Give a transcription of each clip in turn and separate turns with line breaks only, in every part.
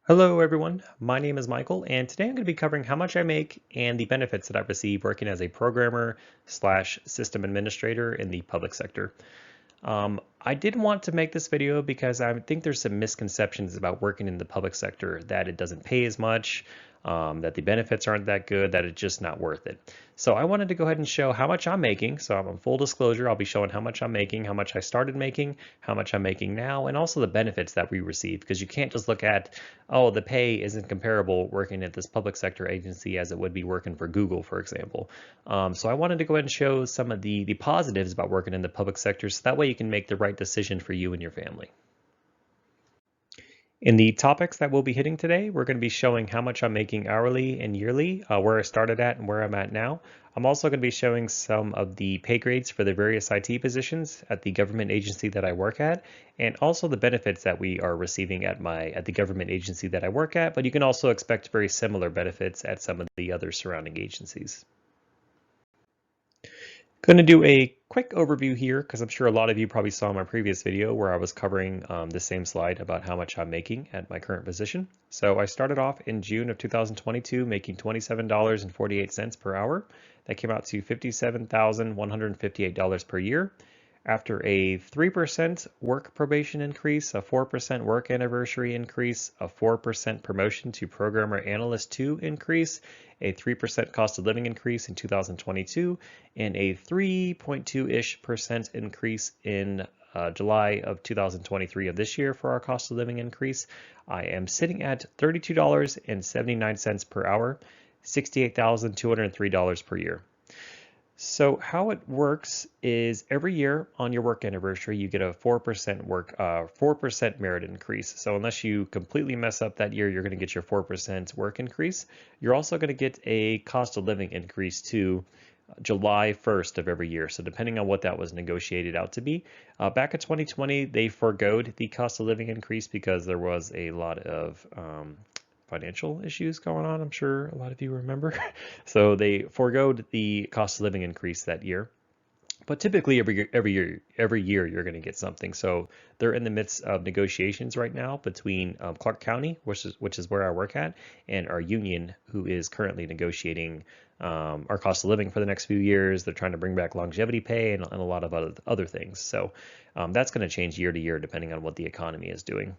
Hello everyone, my name is Michael and today I'm going to be covering how much I make and the benefits that I receive working as a programmer slash system administrator in the public sector. I did want to make this video because I think there's some misconceptions about working in the public sector, that it doesn't pay as much, that the benefits aren't that good, that it's just not worth it. So I wanted to go ahead and show how much I'm making. So I'm on full disclosure, I'll be showing how much I'm making, how much I started making, how much I'm making now, and also the benefits that we receive, because you can't just look at, oh, the pay isn't comparable working at this public sector agency as it would be working for Google, for example. So I wanted to go ahead and show some of the positives about working in the public sector, so that way you can make the right decision for you and your family. In the topics that we'll be hitting today, we're going to be showing how much I'm making hourly and yearly, where I started at and where I'm at now. I'm also going to be showing some of the pay grades for the various IT positions at the government agency that I work at, and also the benefits that we are receiving at the government agency that I work at, but you can also expect very similar benefits at some of the other surrounding agencies. Going to do a quick overview here because I'm sure a lot of you probably saw my previous video where I was covering the same slide about how much I'm making at my current position. So I started off in June of 2022 making $27.48 per hour. That came out to $57,158 per year. After a 3% work probation increase, a 4% work anniversary increase, a 4% promotion to Programmer Analyst 2 increase, a 3% cost of living increase in 2022, and a 3.2-ish% increase in July of 2023 of this year for our cost of living increase, I am sitting at $32.79 per hour, $68,203 per year. So how it works is every year on your work anniversary, you get a 4% merit increase. So unless you completely mess up that year, you're going to get your 4% work increase. You're also going to get a cost of living increase too, July 1st of every year. So depending on what that was negotiated out to be. Back in 2020, they forgoed the cost of living increase because there was a lot of financial issues going on. I'm sure a lot of you remember. So they foregoed the cost of living increase that year. But typically every year you're going to get something. So they're in the midst of negotiations right now between Clark County, which is where I work at, and our union, who is currently negotiating our cost of living for the next few years. They're trying to bring back longevity pay and a lot of other things. So that's going to change year to year depending on what the economy is doing.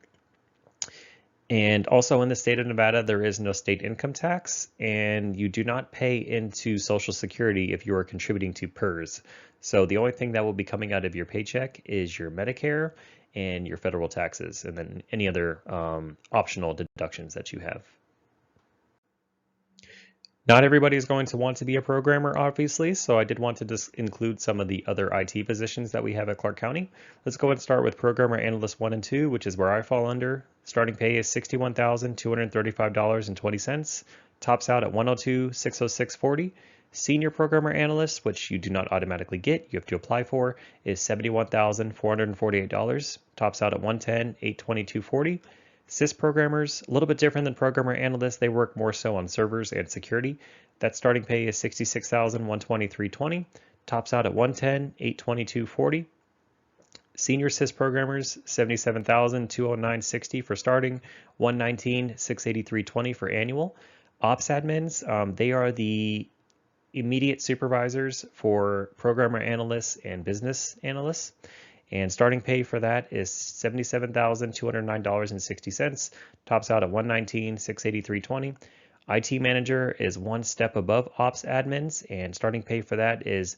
And also in the state of Nevada, there is no state income tax, and you do not pay into Social Security if you are contributing to PERS. So the only thing that will be coming out of your paycheck is your Medicare and your federal taxes, and then any other optional deductions that you have. Not everybody is going to want to be a programmer, obviously, so I did want to just include some of the other IT positions that we have at Clark County. Let's go and start with Programmer Analyst 1 and 2, which is where I fall under. Starting pay is $61,235.20. Tops out at $102,606.40. Senior Programmer Analyst, which you do not automatically get, you have to apply for, is $71,448. Tops out at $110,822.40. Sys programmers, a little bit different than programmer analysts. They work more so on servers and security. That starting pay is $66,123.20. Tops out at $110,822.40. Senior Sys programmers, $77,209.60 for starting, $119,683.20 for annual. Ops admins, they are the immediate supervisors for programmer analysts and business analysts. And starting pay for that is $77,209.60. Tops out at $119,683.20. IT manager is one step above ops admins, and starting pay for that is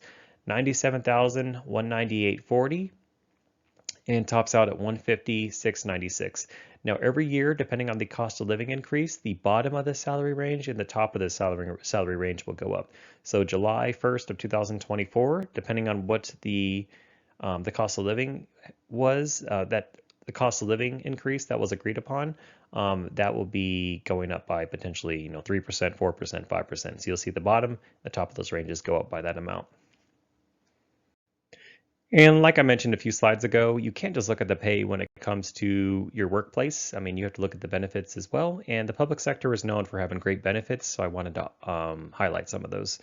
$97,198.40. And tops out at $150,696. Now every year, depending on the cost of living increase, the bottom of the salary range and the top of the salary range will go up. So July 1st of 2024, depending on what the cost of living was, that the cost of living increase that was agreed upon, that will be going up by potentially 3%, 4%, 5%. So you'll see the bottom, the top of those ranges go up by that amount. And like I mentioned a few slides ago, you can't just look at the pay when it comes to your workplace. I mean, you have to look at the benefits as well. And the public sector is known for having great benefits, so I wanted to highlight some of those.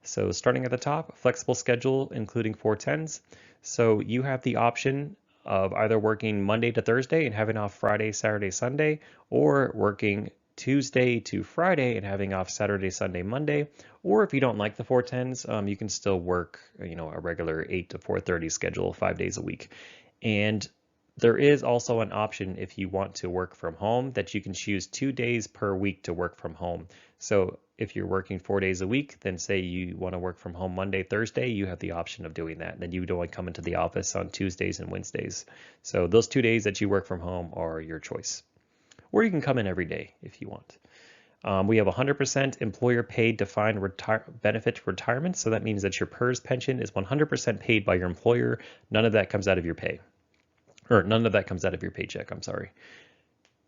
So starting at the top, flexible schedule, including 410s. So you have the option of either working Monday to Thursday and having off Friday, Saturday, Sunday, or working Tuesday to Friday and having off Saturday, Sunday, Monday. Or if you don't like the 410s, you can still work, a regular 8 to 4:30 schedule 5 days a week. And there is also an option if you want to work from home that you can choose 2 days per week to work from home. So if you're working 4 days a week, then say you want to work from home Monday, Thursday, you have the option of doing that. Then you would only come into the office on Tuesdays and Wednesdays. So those 2 days that you work from home are your choice. Or you can come in every day if you want. We have 100% employer paid defined benefit retirement. So that means that your PERS pension is 100% paid by your employer. None of that comes out of your pay. Or none of that comes out of your paycheck, I'm sorry.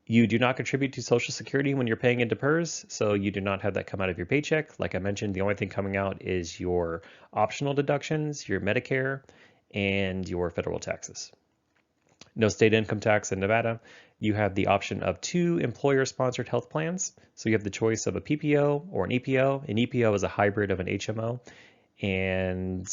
You do not contribute to Social Security when you're paying into PERS, so you do not have that come out of your paycheck. Like I mentioned, the only thing coming out is your optional deductions, your Medicare, and your federal taxes. No state income tax in Nevada. You have the option of 2 employer-sponsored health plans. So you have the choice of a PPO or an EPO. An EPO is a hybrid of an HMO, and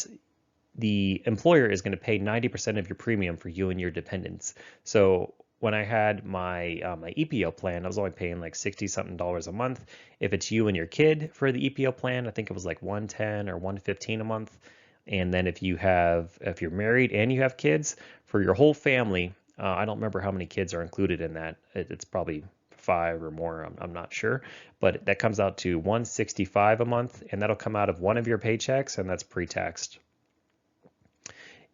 the employer is going to pay 90% of your premium for you and your dependents. So when I had my my EPO plan, I was only paying like $60-something a month. If it's you and your kid for the EPO plan, I think it was like $110 or $115 a month. And then if you're married and you have kids, for your whole family, I don't remember how many kids are included in that. It's probably 5 or more, I'm not sure, but that comes out to $165 a month, and that'll come out of one of your paychecks, and that's pre-taxed.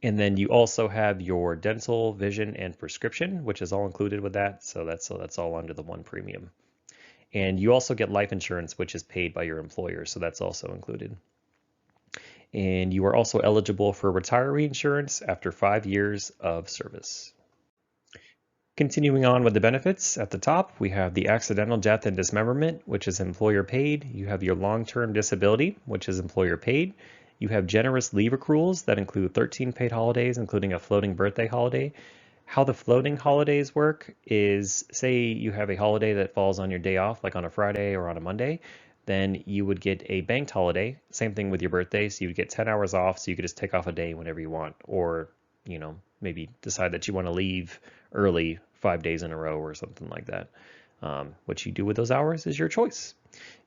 And then you also have your dental, vision, and prescription, which is all included with that. So that's all under the one premium. And you also get life insurance, which is paid by your employer. So that's also included. And you are also eligible for retiree insurance after 5 years of service. Continuing on with the benefits, at the top, we have the accidental death and dismemberment, which is employer paid. You have your long-term disability, which is employer paid. You have generous leave accruals that include 13 paid holidays, including a floating birthday holiday. How the floating holidays work is, say you have a holiday that falls on your day off, like on a Friday or on a Monday, then you would get a banked holiday. Same thing with your birthday, so you would get 10 hours off, so you could just take off a day whenever you want, or maybe decide that you want to leave early 5 days in a row or something like that. What you do with those hours is your choice.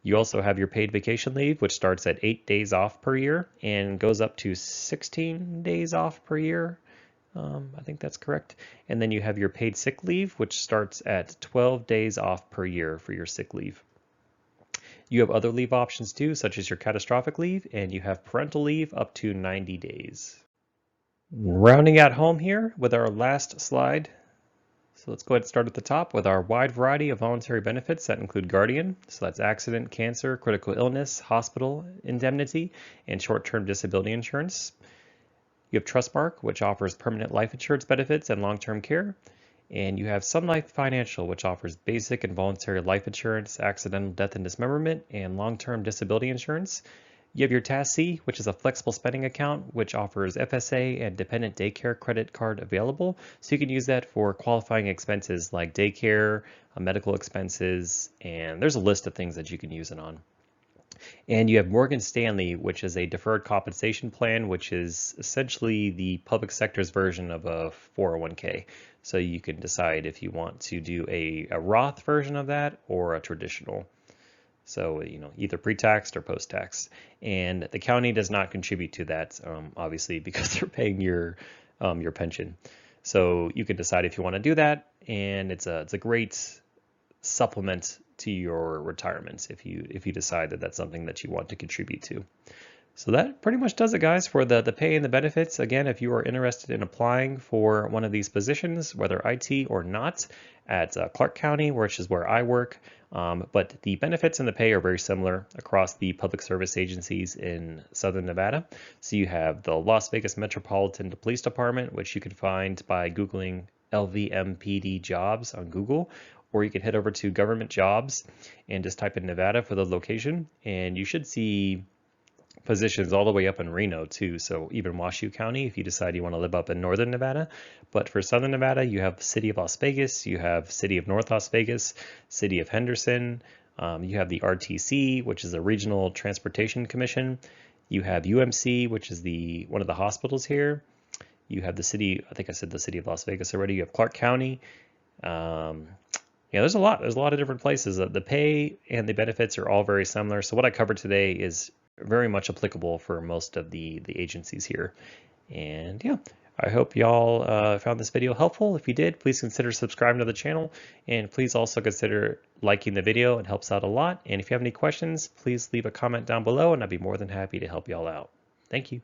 You also have your paid vacation leave, which starts at 8 days off per year and goes up to 16 days off per year. I think that's correct. And then you have your paid sick leave, which starts at 12 days off per year for your sick leave. You have other leave options too, such as your catastrophic leave, and you have parental leave up to 90 days. Rounding out home here with our last slide. So let's go ahead and start at the top with our wide variety of voluntary benefits that include Guardian. So that's accident, cancer, critical illness, hospital indemnity, and short-term disability insurance. You have Trustmark, which offers permanent life insurance benefits and long-term care. And you have Sun Life Financial, which offers basic and voluntary life insurance, accidental death and dismemberment, and long-term disability insurance. You have your TASC, which is a flexible spending account, which offers FSA and dependent daycare credit card available. So you can use that for qualifying expenses like daycare, medical expenses, and there's a list of things that you can use it on. And you have Morgan Stanley, which is a deferred compensation plan, which is essentially the public sector's version of a 401k. So you can decide if you want to do a Roth version of that or a traditional. So, either pre-taxed or post-tax. And the county does not contribute to that, obviously, because they're paying your pension. So you can decide if you want to do that, and it's a great supplement to your retirement if you decide that that's something that you want to contribute to. So that pretty much does it, guys, for the pay and the benefits. Again, if you are interested in applying for one of these positions, whether IT or not, at Clark County, which is where I work, but the benefits and the pay are very similar across the public service agencies in Southern Nevada. So you have the Las Vegas Metropolitan Police Department, which you can find by Googling LVMPD jobs on Google, or you can head over to government jobs and just type in Nevada for the location, and you should see positions all the way up in Reno too. So even Washoe County, if you decide you want to live up in Northern Nevada. But for Southern Nevada, you have City of Las Vegas, you have City of North Las Vegas, City of Henderson, you have the RTC, which is the Regional Transportation Commission. You have UMC, which is one of the hospitals here. You have the city, I think I said the city of Las Vegas already. You have Clark County. Yeah, there's a lot. There's a lot of different places. The pay and the benefits are all very similar. So what I covered today is very much applicable for most of the agencies here. And yeah, I hope y'all found this video helpful. If you did, please consider subscribing to the channel, and please also consider liking the video. It helps out a lot. And if you have any questions, please leave a comment down below, and I'd be more than happy to help y'all out. Thank you.